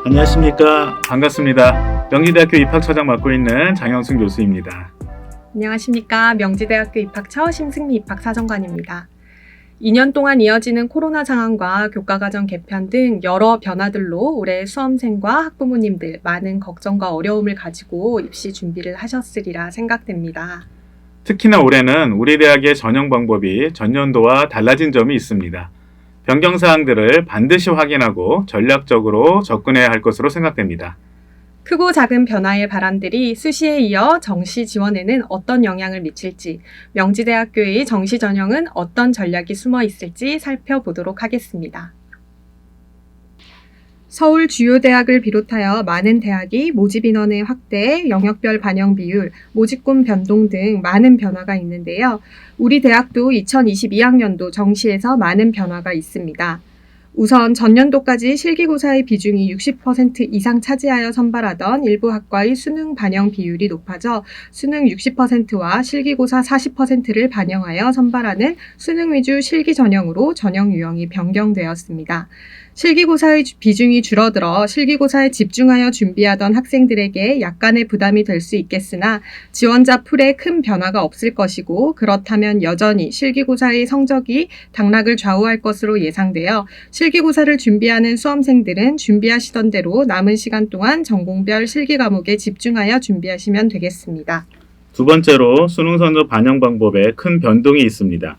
안녕하십니까. 반갑습니다. 명지대학교 입학처장 맡고 있는 장영순 교수입니다. 안녕하십니까. 명지대학교 입학처 심승미 입학사정관입니다. 2년 동안 이어지는 코로나 상황과 교과과정 개편 등 여러 변화들로 올해 수험생과 학부모님들 많은 걱정과 어려움을 가지고 입시 준비를 하셨으리라 생각됩니다. 특히나 올해는 우리 대학의 전형 방법이 전년도와 달라진 점이 있습니다. 변경사항들을 반드시 확인하고 전략적으로 접근해야 할 것으로 생각됩니다. 크고 작은 변화의 바람들이 수시에 이어 정시 지원에는 어떤 영향을 미칠지, 명지대학교의 정시 전형은 어떤 전략이 숨어 있을지 살펴보도록 하겠습니다. 서울 주요 대학을 비롯하여 많은 대학이 모집 인원의 확대, 영역별 반영 비율, 모집군 변동 등 많은 변화가 있는데요. 우리 대학도 2022학년도 정시에서 많은 변화가 있습니다. 우선 전년도까지 실기고사의 비중이 60% 이상 차지하여 선발하던 일부 학과의 수능 반영 비율이 높아져 수능 60%와 실기고사 40%를 반영하여 선발하는 수능 위주 실기 전형으로 전형 유형이 변경되었습니다. 실기고사의 비중이 줄어들어 실기고사에 집중하여 준비하던 학생들에게 약간의 부담이 될 수 있겠으나 지원자 풀에 큰 변화가 없을 것이고, 그렇다면 여전히 실기고사의 성적이 당락을 좌우할 것으로 예상되어 실기고사를 준비하는 수험생들은 준비하시던 대로 남은 시간 동안 전공별 실기 과목에 집중하여 준비하시면 되겠습니다. 두 번째로 수능 성적 반영 방법에 큰 변동이 있습니다.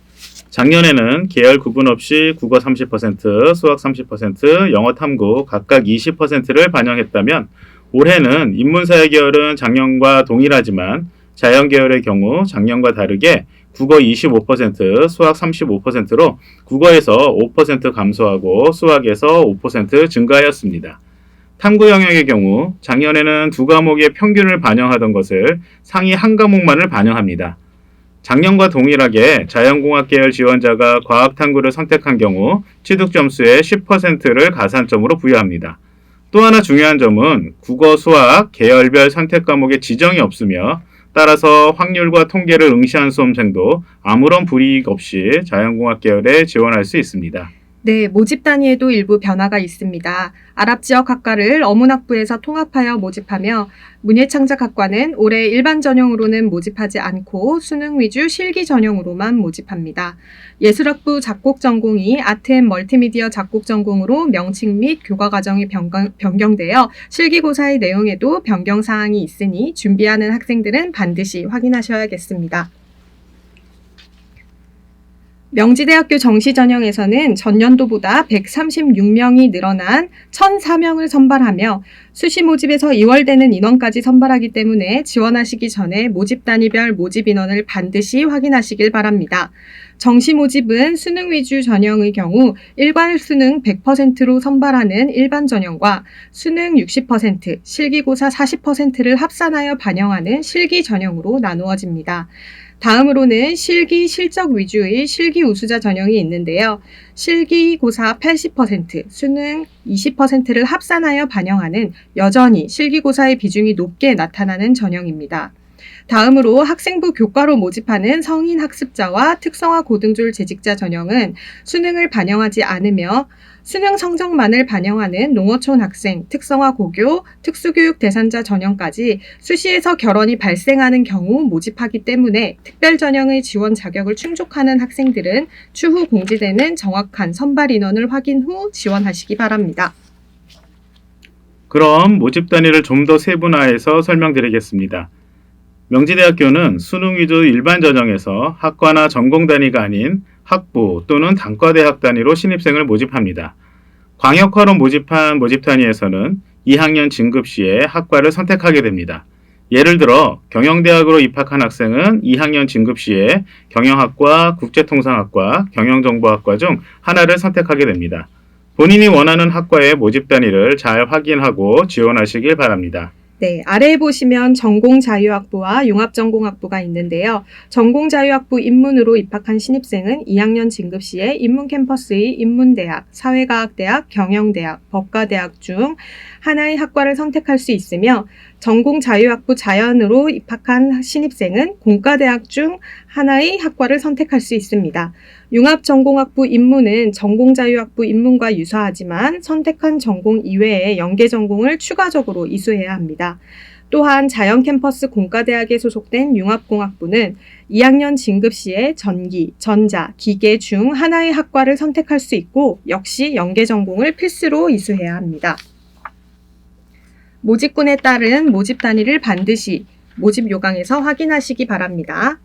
작년에는 계열 구분 없이 국어 30%, 수학 30%, 영어 탐구 각각 20%를 반영했다면 올해는 인문사회 계열은 작년과 동일하지만 자연 계열의 경우 작년과 다르게 국어 25%, 수학 35%로 국어에서 5% 감소하고 수학에서 5% 증가하였습니다. 탐구 영역의 경우 작년에는 두 과목의 평균을 반영하던 것을 상위 한 과목만을 반영합니다. 작년과 동일하게 자연공학 계열 지원자가 과학탐구를 선택한 경우 취득 점수의 10%를 가산점으로 부여합니다. 또 하나 중요한 점은 국어, 수학, 계열별 선택 과목에 지정이 없으며 따라서 확률과 통계를 응시한 수험생도 아무런 불이익 없이 자연공학 계열에 지원할 수 있습니다. 네, 모집 단위에도 일부 변화가 있습니다. 아랍지역 학과를 어문학부에서 통합하여 모집하며 문예창작학과는 올해 일반 전형으로는 모집하지 않고 수능 위주 실기 전형으로만 모집합니다. 예술학부 작곡 전공이 아트 앤 멀티미디어 작곡 전공으로 명칭 및 교과 과정이 변경되어 실기고사의 내용에도 변경 사항이 있으니 준비하는 학생들은 반드시 확인하셔야겠습니다. 명지대학교 정시 전형에서는 전년도보다 136명이 늘어난 1,004명을 선발하며 수시 모집에서 2월 되는 인원까지 선발하기 때문에 지원하시기 전에 모집 단위별 모집 인원을 반드시 확인하시길 바랍니다. 정시 모집은 수능 위주 전형의 경우 일괄 수능 100%로 선발하는 일반 전형과 수능 60%, 실기고사 40%를 합산하여 반영하는 실기 전형으로 나누어집니다. 다음으로는 실기 실적 위주의 실기 우수자 전형이 있는데요. 실기고사 80%, 수능 20%를 합산하여 반영하는 여전히 실기고사의 비중이 높게 나타나는 전형입니다. 다음으로 학생부 교과로 모집하는 성인 학습자와 특성화 고등졸 재직자 전형은 수능을 반영하지 않으며 수능 성적만을 반영하는 농어촌 학생, 특성화 고교, 특수교육 대상자 전형까지 수시에서 결원이 발생하는 경우 모집하기 때문에 특별 전형의 지원 자격을 충족하는 학생들은 추후 공지되는 정확한 선발 인원을 확인 후 지원하시기 바랍니다. 그럼 모집 단위를 좀 더 세분화해서 설명드리겠습니다. 명지대학교는 수능 위주 일반 전형에서 학과나 전공 단위가 아닌 학부 또는 단과대학 단위로 신입생을 모집합니다. 광역화로 모집한 모집 단위에서는 2학년 진급 시에 학과를 선택하게 됩니다. 예를 들어 경영대학으로 입학한 학생은 2학년 진급 시에 경영학과, 국제통상학과, 경영정보학과 중 하나를 선택하게 됩니다. 본인이 원하는 학과의 모집 단위를 잘 확인하고 지원하시길 바랍니다. 네, 아래에 보시면 전공자유학부와 융합전공학부가 있는데요. 전공자유학부 인문으로 입학한 신입생은 2학년 진급 시에 인문캠퍼스의 인문대학, 사회과학대학, 경영대학, 법과대학 중 하나의 학과를 선택할 수 있으며 전공자유학부 자연으로 입학한 신입생은 공과대학 중 하나의 학과를 선택할 수 있습니다. 융합전공학부 입문은 전공자유학부 입문과 유사하지만 선택한 전공 이외에 연계 전공을 추가적으로 이수해야 합니다. 또한 자연캠퍼스 공과대학에 소속된 융합공학부는 2학년 진급 시에 전기, 전자, 기계 중 하나의 학과를 선택할 수 있고 역시 연계 전공을 필수로 이수해야 합니다. 모집군에 따른 모집 단위를 반드시 모집 요강에서 확인하시기 바랍니다.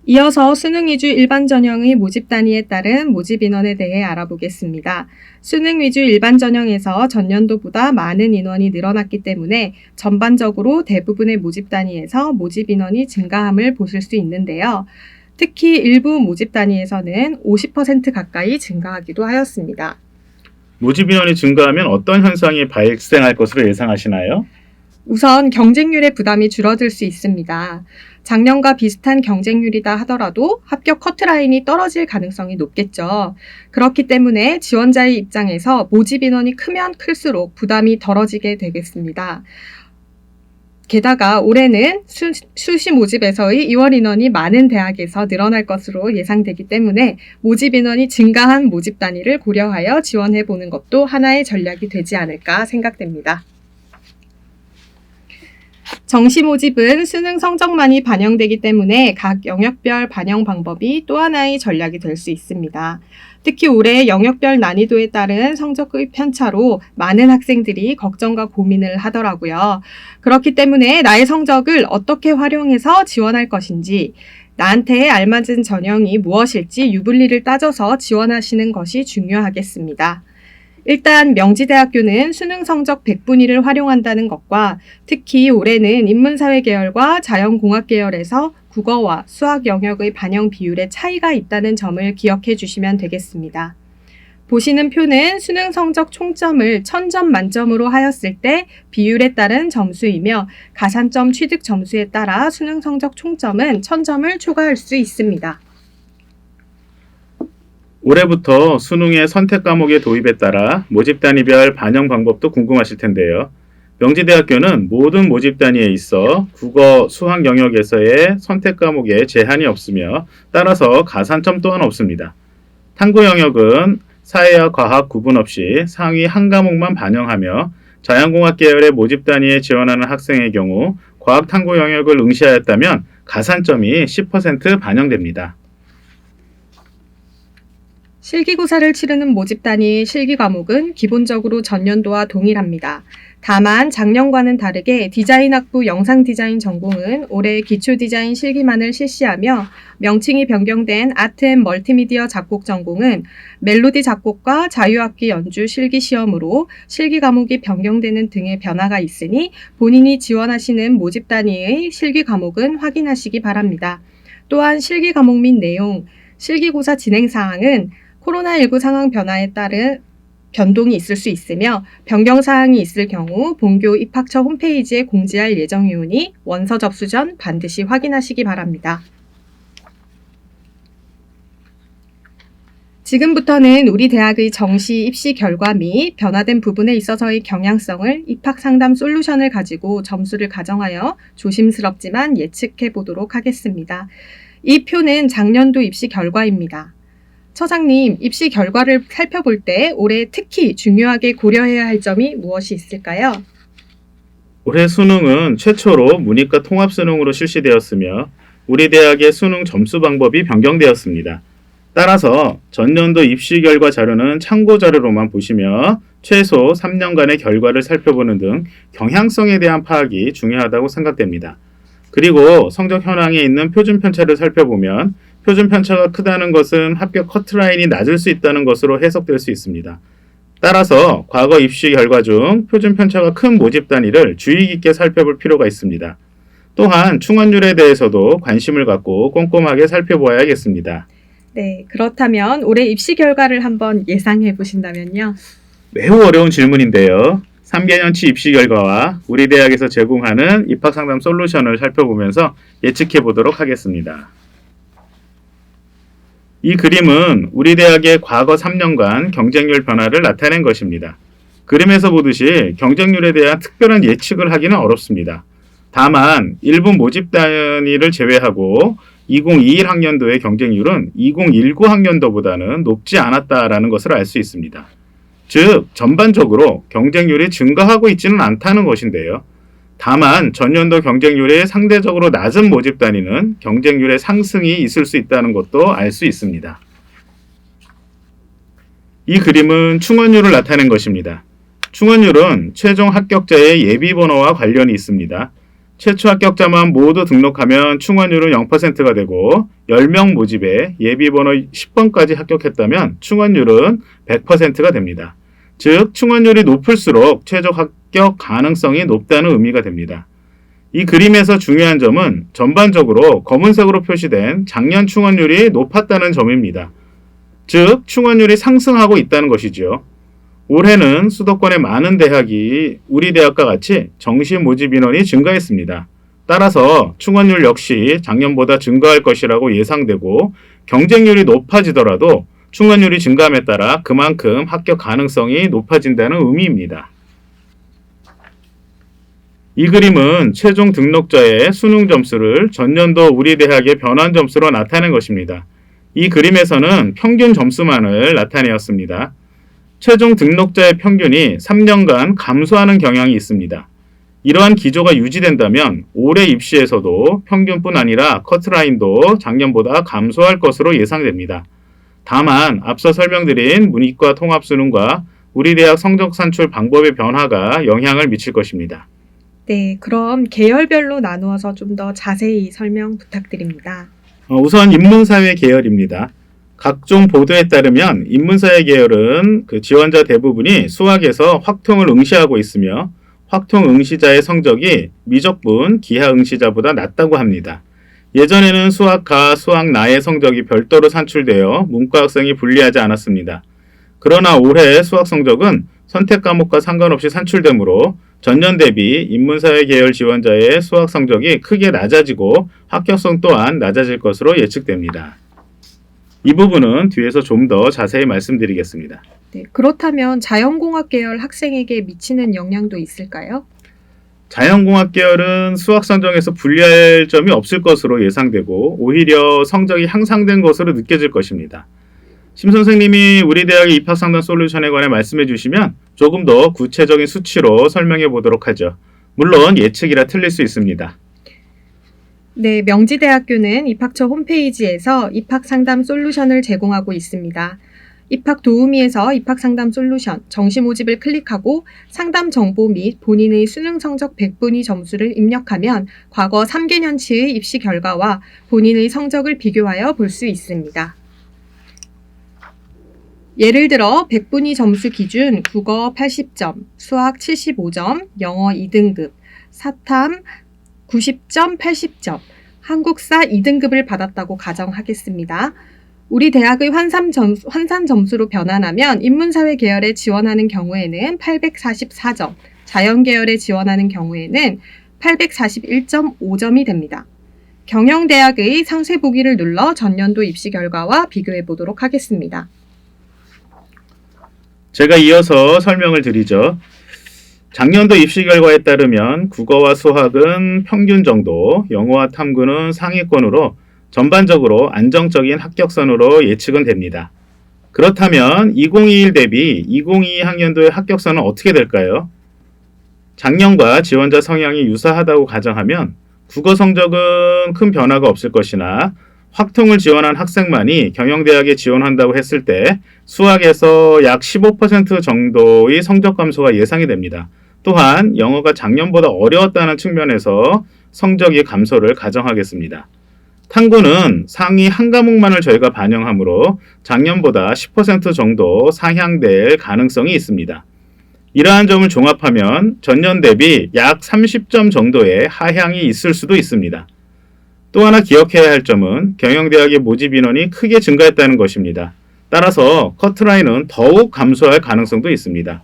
이어서 수능 위주 일반 전형의 모집 단위에 따른 모집 인원에 대해 알아보겠습니다. 수능 위주 일반 전형에서 전년도보다 많은 인원이 늘어났기 때문에 전반적으로 대부분의 모집 단위에서 모집 인원이 증가함을 보실 수 있는데요. 특히 일부 모집 단위에서는 50% 가까이 증가하기도 하였습니다. 모집 인원이 증가하면 어떤 현상이 발생할 것으로 예상하시나요? 우선 경쟁률의 부담이 줄어들 수 있습니다. 작년과 비슷한 경쟁률이다 하더라도 합격 커트라인이 떨어질 가능성이 높겠죠. 그렇기 때문에 지원자의 입장에서 모집 인원이 크면 클수록 부담이 덜어지게 되겠습니다. 게다가 올해는 수시 모집에서의 2월 인원이 많은 대학에서 늘어날 것으로 예상되기 때문에 모집 인원이 증가한 모집 단위를 고려하여 지원해 보는 것도 하나의 전략이 되지 않을까 생각됩니다. 정시 모집은 수능 성적만이 반영되기 때문에 각 영역별 반영 방법이 또 하나의 전략이 될 수 있습니다. 특히 올해 영역별 난이도에 따른 성적의 편차로 많은 학생들이 걱정과 고민을 하더라고요. 그렇기 때문에 나의 성적을 어떻게 활용해서 지원할 것인지, 나한테 알맞은 전형이 무엇일지 유불리를 따져서 지원하시는 것이 중요하겠습니다. 일단 명지대학교는 수능 성적 100분위를 활용한다는 것과 특히 올해는 인문사회 계열과 자연공학 계열에서 국어와 수학 영역의 반영 비율의 차이가 있다는 점을 기억해 주시면 되겠습니다. 보시는 표는 수능 성적 총점을 1000점 만점으로 하였을 때 비율에 따른 점수이며 가산점 취득 점수에 따라 수능 성적 총점은 1000점을 초과할 수 있습니다. 올해부터 수능의 선택 과목의 도입에 따라 모집 단위별 반영 방법도 궁금하실 텐데요. 명지대학교는 모든 모집 단위에 있어 국어, 수학 영역에서의 선택 과목에 제한이 없으며 따라서 가산점 또한 없습니다. 탐구 영역은 사회와 과학 구분 없이 상위 한 과목만 반영하며 자연공학 계열의 모집 단위에 지원하는 학생의 경우 과학 탐구 영역을 응시하였다면 가산점이 10% 반영됩니다. 실기고사를 치르는 모집 단위 실기 과목은 기본적으로 전년도와 동일합니다. 다만 작년과는 다르게 디자인학부 영상디자인 전공은 올해 기초디자인 실기만을 실시하며 명칭이 변경된 아트앤멀티미디어 작곡 전공은 멜로디 작곡과 자유악기 연주 실기 시험으로 실기 과목이 변경되는 등의 변화가 있으니 본인이 지원하시는 모집 단위의 실기 과목은 확인하시기 바랍니다. 또한 실기 과목 및 내용, 실기고사 진행 사항은 코로나19 상황 변화에 따른 변동이 있을 수 있으며 변경 사항이 있을 경우 본교 입학처 홈페이지에 공지할 예정이오니 원서 접수 전 반드시 확인하시기 바랍니다. 지금부터는 우리 대학의 정시 입시 결과 및 변화된 부분에 있어서의 경향성을 입학 상담 솔루션을 가지고 점수를 가정하여 조심스럽지만 예측해 보도록 하겠습니다. 이 표는 작년도 입시 결과입니다. 처장님, 입시 결과를 살펴볼 때 올해 특히 중요하게 고려해야 할 점이 무엇이 있을까요? 올해 수능은 최초로 문이과 통합수능으로 실시되었으며 우리 대학의 수능 점수 방법이 변경되었습니다. 따라서 전년도 입시 결과 자료는 참고 자료로만 보시며 최소 3년간의 결과를 살펴보는 등 경향성에 대한 파악이 중요하다고 생각됩니다. 그리고 성적 현황에 있는 표준 편차를 살펴보면 표준 편차가 크다는 것은 합격 커트라인이 낮을 수 있다는 것으로 해석될 수 있습니다. 따라서 과거 입시 결과 중 표준 편차가 큰 모집 단위를 주의 깊게 살펴볼 필요가 있습니다. 또한 충원율에 대해서도 관심을 갖고 꼼꼼하게 살펴보아야겠습니다. 네, 그렇다면 올해 입시 결과를 한번 예상해 보신다면요. 매우 어려운 질문인데요. 3개년치 입시 결과와 우리 대학에서 제공하는 입학상담 솔루션을 살펴보면서 예측해 보도록 하겠습니다. 이 그림은 우리 대학의 과거 3년간 경쟁률 변화를 나타낸 것입니다. 그림에서 보듯이 경쟁률에 대한 특별한 예측을 하기는 어렵습니다. 다만 일부 모집 단위를 제외하고 2021 학년도의 경쟁률은 2019 학년도보다는 높지 않았다라는 것을 알 수 있습니다. 즉, 전반적으로 경쟁률이 증가하고 있지는 않다는 것인데요. 다만 전년도 경쟁률이 상대적으로 낮은 모집 단위는 경쟁률의 상승이 있을 수 있다는 것도 알 수 있습니다. 이 그림은 충원율을 나타낸 것입니다. 충원율은 최종 합격자의 예비번호와 관련이 있습니다. 최초 합격자만 모두 등록하면 충원율은 0%가 되고 10명 모집에 예비번호 10번까지 합격했다면 충원율은 100%가 됩니다. 즉, 충원율이 높을수록 최종 합격 가능성이 높다는 의미가 됩니다. 이 그림에서 중요한 점은 전반적으로 검은색으로 표시된 작년 충원율이 높았다는 점입니다. 즉, 충원율이 상승하고 있다는 것이죠. 올해는 수도권의 많은 대학이 우리 대학과 같이 정시 모집 인원이 증가했습니다. 따라서 충원율 역시 작년보다 증가할 것이라고 예상되고 경쟁률이 높아지더라도 충원율이 증가함에 따라 그만큼 합격 가능성이 높아진다는 의미입니다. 이 그림은 최종 등록자의 수능 점수를 전년도 우리 대학의 변환 점수로 나타낸 것입니다. 이 그림에서는 평균 점수만을 나타내었습니다. 최종 등록자의 평균이 3년간 감소하는 경향이 있습니다. 이러한 기조가 유지된다면 올해 입시에서도 평균뿐 아니라 커트라인도 작년보다 감소할 것으로 예상됩니다. 다만 앞서 설명드린 문이과 통합수능과 우리 대학 성적 산출 방법의 변화가 영향을 미칠 것입니다. 네, 그럼 계열별로 나누어서 좀 더 자세히 설명 부탁드립니다. 우선 인문사회 계열입니다. 각종 보도에 따르면 인문사회 계열은 지원자 대부분이 수학에서 확통을 응시하고 있으며 확통 응시자의 성적이 미적분 기하 응시자보다 낮다고 합니다. 예전에는 수학가, 수학나의 성적이 별도로 산출되어 문과 학생이 불리하지 않았습니다. 그러나 올해 수학 성적은 선택 과목과 상관없이 산출되므로 전년 대비 인문사회 계열 지원자의 수학 성적이 크게 낮아지고 합격성 또한 낮아질 것으로 예측됩니다. 이 부분은 뒤에서 좀 더 자세히 말씀드리겠습니다. 네, 그렇다면 자연공학 계열 학생에게 미치는 영향도 있을까요? 자연공학 계열은 수학 선정에서 불리할 점이 없을 것으로 예상되고 오히려 성적이 향상된 것으로 느껴질 것입니다. 심 선생님이 우리 대학의 입학 상담 솔루션에 관해 말씀해 주시면 조금 더 구체적인 수치로 설명해 보도록 하죠. 물론 예측이라 틀릴 수 있습니다. 네, 명지대학교는 입학처 홈페이지에서 입학 상담 솔루션을 제공하고 있습니다. 입학 도우미에서 입학 상담 솔루션, 정시 모집을 클릭하고 상담 정보 및 본인의 수능 성적 100분위 점수를 입력하면 과거 3개년치의 입시 결과와 본인의 성적을 비교하여 볼 수 있습니다. 예를 들어 100분위 점수 기준 국어 80점, 수학 75점, 영어 2등급, 사탐 90점, 80점, 한국사 2등급을 받았다고 가정하겠습니다. 우리 대학의 환산 점수로 변환하면 인문사회 계열에 지원하는 경우에는 844점, 자연계열에 지원하는 경우에는 841.5점이 됩니다. 경영대학의 상세 보기를 눌러 전년도 입시 결과와 비교해 보도록 하겠습니다. 제가 이어서 설명을 드리죠. 작년도 입시 결과에 따르면 국어와 수학은 평균 정도, 영어와 탐구는 상위권으로 전반적으로 안정적인 합격선으로 예측은 됩니다. 그렇다면 2021 대비 2022 학년도의 합격선은 어떻게 될까요? 작년과 지원자 성향이 유사하다고 가정하면 국어 성적은 큰 변화가 없을 것이나 확통을 지원한 학생만이 경영대학에 지원한다고 했을 때 수학에서 약 15% 정도의 성적 감소가 예상이 됩니다. 또한 영어가 작년보다 어려웠다는 측면에서 성적의 감소를 가정하겠습니다. 탐구는 상위 한 과목만을 저희가 반영하므로 작년보다 10% 정도 상향될 가능성이 있습니다. 이러한 점을 종합하면 전년 대비 약 30점 정도의 하향이 있을 수도 있습니다. 또 하나 기억해야 할 점은 경영대학의 모집 인원이 크게 증가했다는 것입니다. 따라서 커트라인은 더욱 감소할 가능성도 있습니다.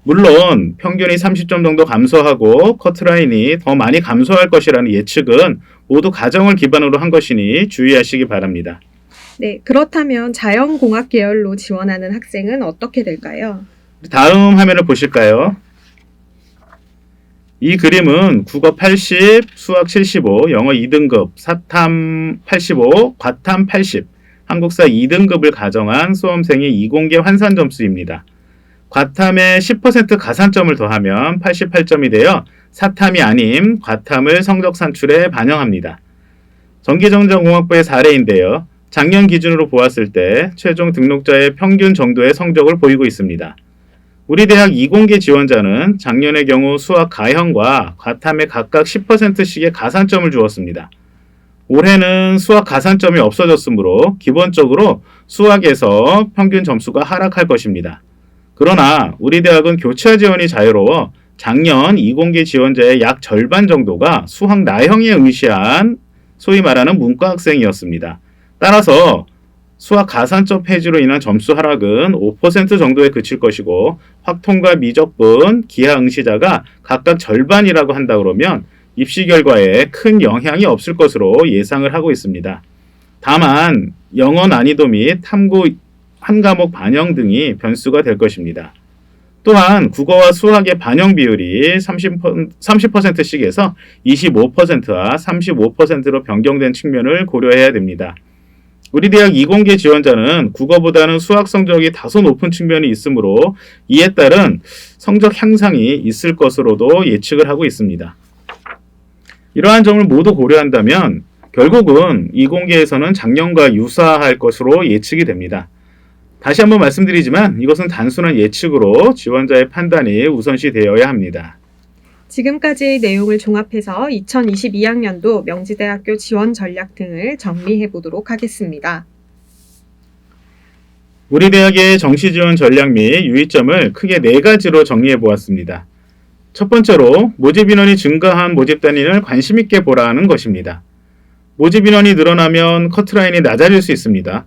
물론 평균이 30점 정도 감소하고 커트라인이 더 많이 감소할 것이라는 예측은 모두 가정을 기반으로 한 것이니 주의하시기 바랍니다. 네, 그렇다면 자연공학 계열로 지원하는 학생은 어떻게 될까요? 다음 화면을 보실까요? 이 그림은 국어 80, 수학 75, 영어 2등급, 사탐 85, 과탐 80, 한국사 2등급을 가정한 수험생의 이공계 환산 점수입니다. 과탐에 10% 가산점을 더하면 88점이 되어 사탐이 아닌 과탐을 성적 산출에 반영합니다. 전기전자공학부의 사례인데요. 작년 기준으로 보았을 때 최종 등록자의 평균 정도의 성적을 보이고 있습니다. 우리 대학 이공계 지원자는 작년의 경우 수학 가형과 과탐에 각각 10%씩의 가산점을 주었습니다. 올해는 수학 가산점이 없어졌으므로 기본적으로 수학에서 평균 점수가 하락할 것입니다. 그러나 우리 대학은 교차 지원이 자유로워 작년 이공계 지원자의 약 절반 정도가 수학 나형에 응시한 소위 말하는 문과 학생이었습니다. 따라서 수학 가산점 폐지로 인한 점수 하락은 5% 정도에 그칠 것이고 확통과 미적분, 기하 응시자가 각각 절반이라고 한다 그러면 입시 결과에 큰 영향이 없을 것으로 예상을 하고 있습니다. 다만 영어 난이도 및 탐구 한 과목 반영 등이 변수가 될 것입니다. 또한 국어와 수학의 반영 비율이 30%씩에서 25%와 35%로 변경된 측면을 고려해야 됩니다. 우리 대학 이공계 지원자는 국어보다는 수학 성적이 다소 높은 측면이 있으므로 이에 따른 성적 향상이 있을 것으로도 예측을 하고 있습니다. 이러한 점을 모두 고려한다면 결국은 이공계에서는 작년과 유사할 것으로 예측이 됩니다. 다시 한번 말씀드리지만 이것은 단순한 예측으로 지원자의 판단이 우선시 되어야 합니다. 지금까지의 내용을 종합해서 2022학년도 명지대학교 지원 전략 등을 정리해 보도록 하겠습니다. 우리 대학의 정시 지원 전략 및 유의점을 크게 4가지로 정리해 보았습니다. 첫 번째로 모집 인원이 증가한 모집 단위를 관심 있게 보라는 것입니다. 모집 인원이 늘어나면 커트라인이 낮아질 수 있습니다.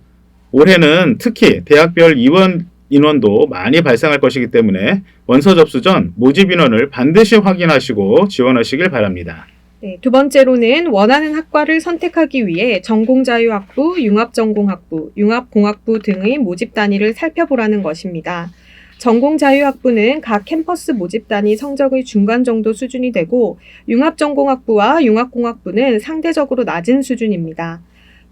올해는 특히 대학별 이원 인원도 많이 발생할 것이기 때문에 원서 접수 전 모집 인원을 반드시 확인하시고 지원하시길 바랍니다. 네, 두 번째로는 원하는 학과를 선택하기 위해 전공자유학부, 융합전공학부, 융합공학부 등의 모집 단위를 살펴보라는 것입니다. 전공자유학부는 각 캠퍼스 모집 단위 성적의 중간 정도 수준이 되고 융합전공학부와 융합공학부는 상대적으로 낮은 수준입니다.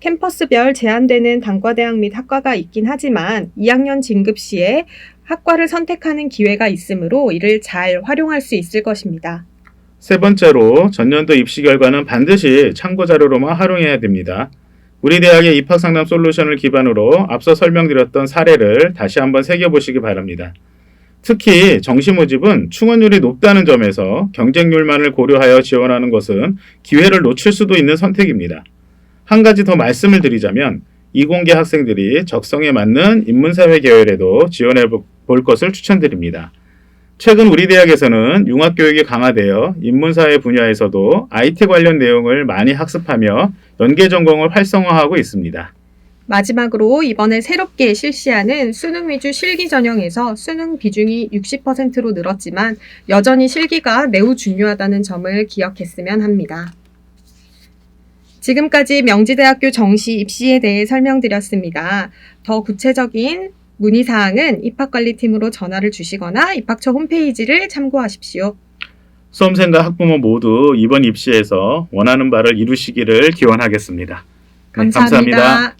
캠퍼스별 제한되는 단과대학 및 학과가 있긴 하지만 2학년 진급 시에 학과를 선택하는 기회가 있으므로 이를 잘 활용할 수 있을 것입니다. 세 번째로 전년도 입시 결과는 반드시 참고자료로만 활용해야 됩니다. 우리 대학의 입학상담 솔루션을 기반으로 앞서 설명드렸던 사례를 다시 한번 새겨보시기 바랍니다. 특히 정시 모집은 충원율이 높다는 점에서 경쟁률만을 고려하여 지원하는 것은 기회를 놓칠 수도 있는 선택입니다. 한 가지 더 말씀을 드리자면 이공계 학생들이 적성에 맞는 인문사회 계열에도 지원해 볼 것을 추천드립니다. 최근 우리 대학에서는 융합교육이 강화되어 인문사회 분야에서도 IT 관련 내용을 많이 학습하며 연계 전공을 활성화하고 있습니다. 마지막으로 이번에 새롭게 실시하는 수능 위주 실기 전형에서 수능 비중이 60%로 늘었지만 여전히 실기가 매우 중요하다는 점을 기억했으면 합니다. 지금까지 명지대학교 정시 입시에 대해 설명드렸습니다. 더 구체적인 문의사항은 입학관리팀으로 전화를 주시거나 입학처 홈페이지를 참고하십시오. 수험생과 학부모 모두 이번 입시에서 원하는 바를 이루시기를 기원하겠습니다. 네, 감사합니다.